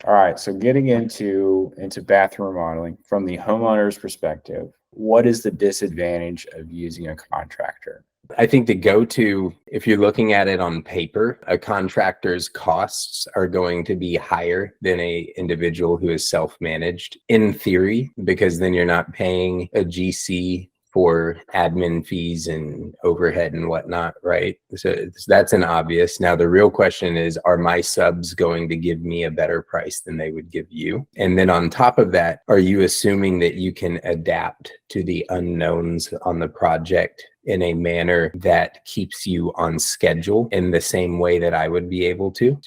All right, so getting into bathroom remodeling from the homeowner's perspective, what is the disadvantage of using a contractor? I think the go-to, if you're looking at it on paper, a contractor's costs are going to be higher than a individual who is self-managed in theory, because then you're not paying a GC for admin fees and overhead and whatnot, right? So that's an obvious. Now, the real question is, are my subs going to give me a better price than they would give you? And then on top of that, are you assuming that you can adapt to the unknowns on the project in a manner that keeps you on schedule in the same way that I would be able to?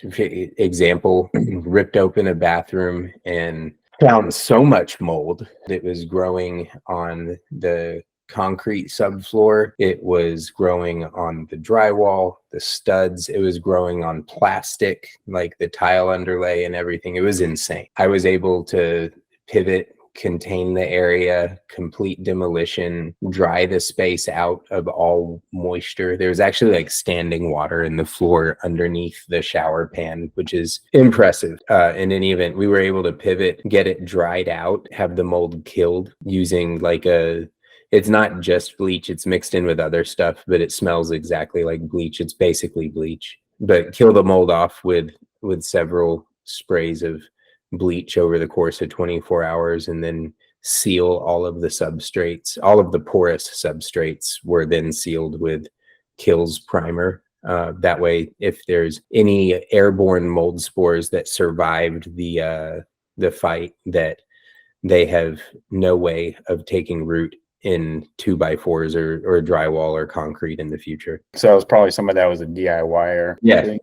Example, ripped open a bathroom and found so much mold that was growing on the concrete subfloor. It was growing on the drywall, the studs. It was growing on plastic, like the tile underlay and everything. It was insane. I was able to pivot, contain the area, complete demolition, dry the space out of all moisture. There was actually like standing water in the floor underneath the shower pan, which is impressive. In any event, we were able to pivot, get it dried out, have the mold killed using like it's not just bleach, it's mixed in with other stuff, but it smells exactly like bleach. It's basically bleach, but kill the mold off with several sprays of bleach over the course of 24 hours, and then seal all of the substrates. All of the porous substrates were then sealed with Kills primer. That way, if there's any airborne mold spores that survived the fight, that they have no way of taking root in 2x4s or drywall or concrete in the future. So it was probably somebody that was a DIYer. Yeah.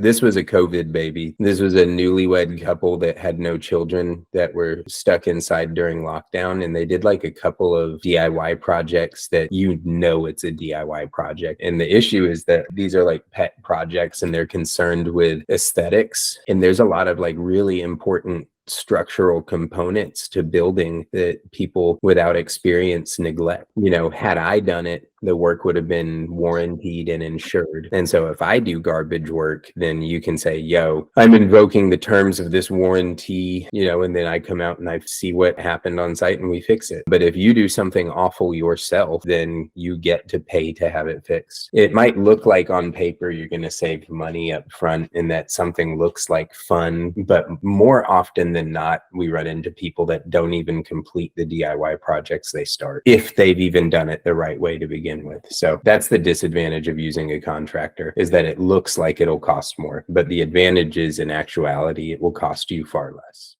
This was a COVID baby. This was a newlywed couple that had no children that were stuck inside during lockdown, and they did like a couple of DIY projects that it's a DIY project. And the issue is that these are like pet projects and they're concerned with aesthetics. And there's a lot of like really important structural components to building that people without experience neglect. Had I done it, the work would have been warranted and insured. And so if I do garbage work, then you can say, yo, I'm invoking the terms of this warranty, and then I come out and I see what happened on site and we fix it. But if you do something awful yourself, then you get to pay to have it fixed. It might look like on paper you're going to save money up front and that something looks like fun, but more often than not, we run into people that don't even complete the DIY projects they start, if they've even done it the right way to begin with. So that's the disadvantage of using a contractor, is that it looks like it'll cost more, but the advantage is in actuality, it will cost you far less.